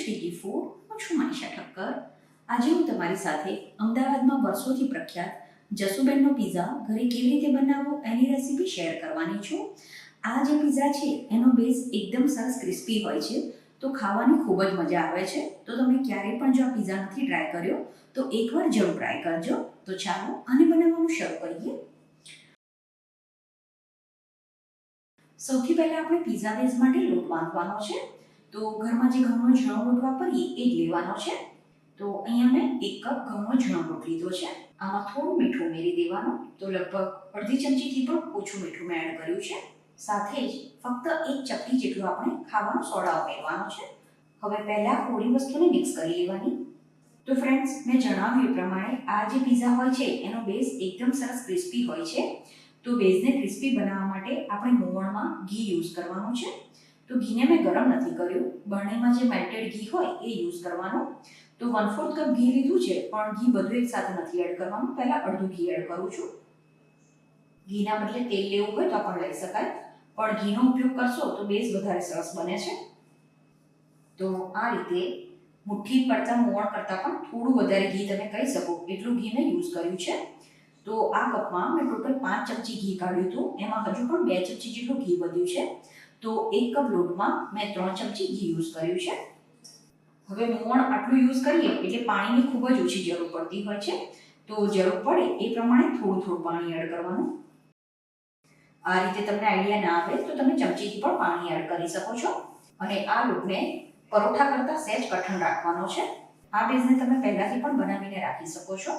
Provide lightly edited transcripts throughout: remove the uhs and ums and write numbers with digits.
Sticky food. હું છું મનીષા ઠક્કર. આજે હું તમારી સાથે અમદાવાદમાં વર્ષોથી પ્રખ્યાત જસુબેનનો પિઝા ઘરે કેવી રીતે બનાવવો એની રેસીપી શેર કરવાની છું. આ જે પિઝા છે એનો બેઝ એકદમ સરસ ક્રિસ્પી હોય છે, તો ખાવાની ખૂબ જ મજા આવે છે. તો તમે ક્યારેય પણ જો આ પિઝા નથી ટ્રાય કર્યો તો એકવાર જરૂર ટ્રાય કરજો. તો ચાલો આને બનાવવાનું શરૂ કરીએ. સૌથી પહેલા આપણે પિઝા બેઝ માટે લોટ બાંધવાનો છે. તો ઘરમાં જે ઘઉંનો ઝીણો લોટ વાપરીએ એ જ લેવાનો છે. તો અહીંયા મેં 1 કપ ઘઉંનો ઝીણો લોટ લીધો છે. આમાં થોડું મીઠું ઉમેરી દેવાનું. તો લગભગ અડધી ચમચીથી પણ ઓછું મીઠું મેં એડ કર્યું છે. સાથે જ ફક્ત 1 ચપટી જેટલું આપણે ખાવાનો સોડા ઉમેરવાનો છે. હવે પહેલા થોડી વસ્તુને મિક્સ કરી લેવાની. તો ફ્રેન્ડ્સ, મેં જણાવ્યું એ પ્રમાણે આ જે પિઝા હોય છે એનો બેઝ એકદમ સરસ ક્રિસ્પી હોય છે. તો બેઝને ક્રિસ્પી બનાવવા માટે આપણે મોવણમાં ઘી યુઝ કરવાનું છે. તો ઘીને મેં ગરમ નથી કર્યું, બરણીમાં જે મેલ્ટેડ ઘી હોય એ યુઝ કરવાનું. તો 1/4 કપ ઘી લીધું છે, પણ ઘી બધું એક સાથે નથી એડ કરવાનું. પહેલા અડધું ઘી એડ કરું છું. ઘીના બદલે તેલ લેવું હોય તો પણ લઈ શકાય, પણ ઘીનો ઉપયોગ કરશો તો બેઝ વધારે સરસ બને છે. તો આ રીતે મુઠ્ઠી પડતા મોવણ કરતાં પણ થોડું વધારે ઘી તમે કહી શકો એટલું ઘી મેં યુઝ કર્યું છે. તો આ કપમાં મેં ટોટલ 5 ચમચી ઘી કાઢ્યું હતું. એમાં હજુ પણ 2 ચમચી જેટલું ઘી વધ્યું છે. તો 1 કપ લોટમાં મેં 3 ચમચી ઘી યુઝ કર્યું છે. હવે મોવણ આટલું યુઝ કરીએ એટલે પાણીની ખૂબ જ ઓછી જરૂર પડતી હોય છે. તો જરૂર પડે એ પ્રમાણે થોડું થોડું પાણી એડ કરવાનું. આ રીતે તમને આઈડિયા ના આવે તો તમે ચમચીથી પણ પાણી એડ કરી શકો છો. અને આ લોટને પરોઠા કરતાં સહેજ કઠણ રાખવાનો છે. આ બેઝને તમે પહેલાથી પણ બનાવીને રાખી શકો છો.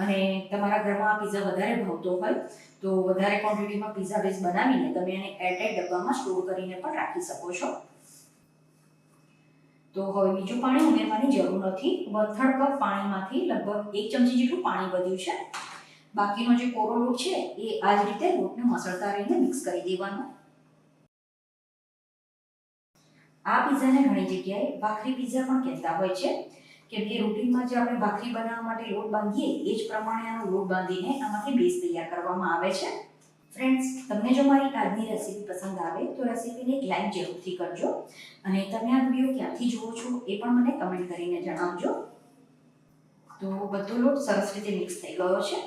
અને તમારા ઘરમાં આ પિઝા વધારે ભાવતો હોય તો વધારે ક્વોન્ટિટીમાં પિઝા બેઝ બનાવીને તમે એને એરટાઇટ ડબ્બામાં સ્ટોર કરીને પણ રાખી શકો છો. તો હવે બીજું પાણી ઉમેરવાની જરૂર નથી. 1/3 કપ પાણીમાંથી લગભગ 1 ચમચી જેટલું પાણી વધ્યું છે. બાકીનો જે કોરો લોટ છે એ આ જ રીતે લોટને મસળતા રહીને મિક્સ કરી દેવાનો. આ પિઝાને ઘણી જગ્યાએ ભાખરી પિઝા પણ કહેતા હોય છે, કેમ કે રૂટીનમાં જે આપણે ભાખરી બનાવવા માટે લોટ બાંધીએ એ જ પ્રમાણે આનો લોટ બાંધીને આમાંથી બેઝ તૈયાર કરવામાં આવે છે. ફ્રેન્ડ્સ, તમને જો મારી આજની રેસીપી પસંદ આવે તો રેસીપીને એક લાઈક જરૂરથી કરજો. અને તમે આ વિડીયો ક્યાંથી જુઓ છો એ પણ મને કમેન્ટ કરીને જણાવજો. તો બધો લોટ સરસ રીતે મિક્સ થઈ ગયો છે.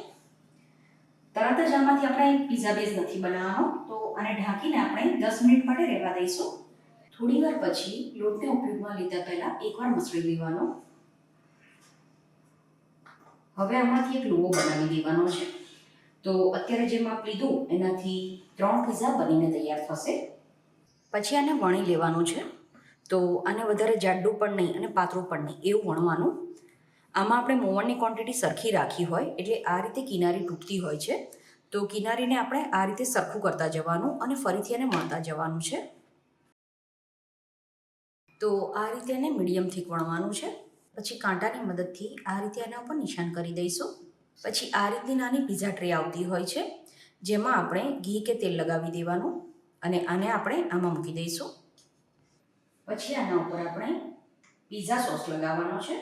તરત જ આમાંથી આપણે પિઝા બેઝ નથી બનાવવાનો, તો આને ઢાંકીને આપણે 10 મિનિટ માટે રહેવા દઈશું. થોડી વાર પછી લોટને ઉપયોગમાં લીધા પહેલા એકવાર મસળી લેવાનો. હવે આમાંથી એક લોવો બનાવી દેવાનો છે. તો અત્યારે જે માપ લીધું એનાથી 3 પિઝા બનીને તૈયાર થશે. પછી આને વણી લેવાનું છે. તો આને વધારે જાડું પણ નહીં અને પાતળું પણ નહીં એવું વણવાનું. આમાં આપણે મોવણની ક્વોન્ટિટી સરખી રાખી હોય એટલે આ રીતે કિનારી તૂટતી હોય છે. તો કિનારીને આપણે આ રીતે સરખું કરતા જવાનું અને ફરીથી એને મળતા જવાનું છે. તો આ રીતે એને મીડિયમ થીક વણવાનું છે. પછી કાંટાની મદદથી આ રીતે આના ઉપર નિશાન કરી દઈશું. પછી આ રીતની નાની પિઝા ટ્રે આવતી હોય છે, જેમાં આપણે ઘી કે તેલ લગાવી દેવાનું અને આને આપણે આમાં મૂકી દઈશું. પછી આના ઉપર આપણે પિઝા સોસ લગાવવાનો છે.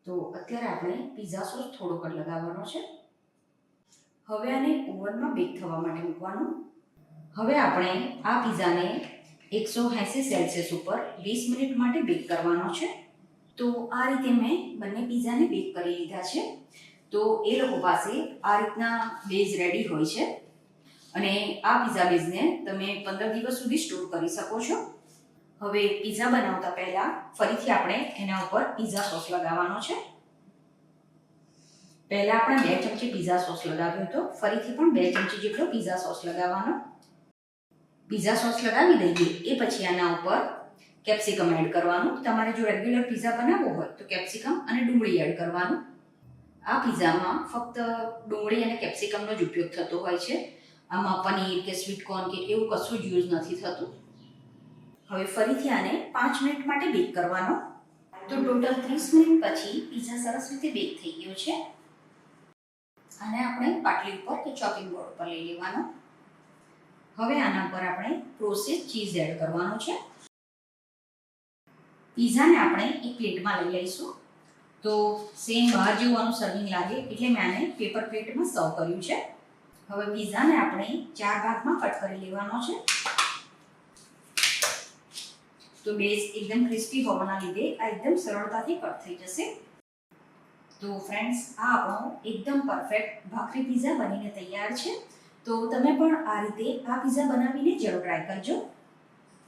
તો અત્યારે આપણે પિઝા સોસ થોડોક જ લગાવવાનો છે. હવે આને ઓવનમાં બેક થવા માટે મૂકવાનું. હવે આપણે આ પિઝાને 180 સેલ્સિયસ ઉપર 20 મિનિટ માટે બેક કરવાનો છે. તો આ રીતે મેં બંને પિઝાને બેક કરી લીધા છે. તો એ લોકો પાસે આ રીતના બેઝ રેડી હોય છે અને આ પિઝા બેઝને તમે 15 દિવસ સુધી સ્ટોર કરી શકો છો. હવે પિઝા બનાવતા પહેલા ફરીથી આપણે એના ઉપર પિઝા સોસ લગાવવાનો છે. પહેલા આપણે 2 ચમચી પિઝા સોસ લગાવ્યો હતો, ફરીથી પણ 2 ચમચી જેટલો પિઝા સોસ લગાવવાનો. પિઝા સોસ લગાવી દઈએ એ પછી આના ઉપર કેપ્સિકમ એડ કરવાનું. તમારે જો રેગ્યુલર પિઝા બનાવવો હોય તો કેપ્સિકમ અને ડુંગળી એડ કરવાનું. આ પિઝામાં ફક્ત ડુંગળી અને કેપ્સિકમનો જ ઉપયોગ થતો હોય છે. આમાં પનીર કે સ્વીટ કોર્ન કે એવું કશું જ યુઝ નથી થતું. હવે ફરીથી આને 5 મિનિટ માટે બેક કરવાનો. તો ટોટલ 30 મિનિટ પછી પિઝા સરસ રીતે બેક થઈ ગયો છે. આને આપણે પાટલી ઉપર કે ચોપિંગ બોર્ડ પર લઈ લેવાનો. હવે આના પર આપણે પ્રોસેસ ચીઝ એડ કરવાનું છે. પિઝાને આપણે એક પ્લેટમાં લઈ લઈશું. તો સેમ બહાર જેવું આનું સર્વિંગ લાગે એટલે મેં આને પેપર પ્લેટમાં સર્વ કર્યું છે. હવે પિઝાને આપણે 4 ભાગમાં કટ કરી લેવાનો છે. તો બેઝ એકદમ ક્રિસ્પી હોવાના લીધે આ એકદમ સરળતાથી કટ થઈ જશે. તો ફ્રેન્ડ્સ, આ આપણો એકદમ પરફેક્ટ ભાખરી પિઝા બનીને તૈયાર છે. તો તમે પણ આ રીતે આ પિઝા બનાવીને જરૂર ટ્રાય કરજો.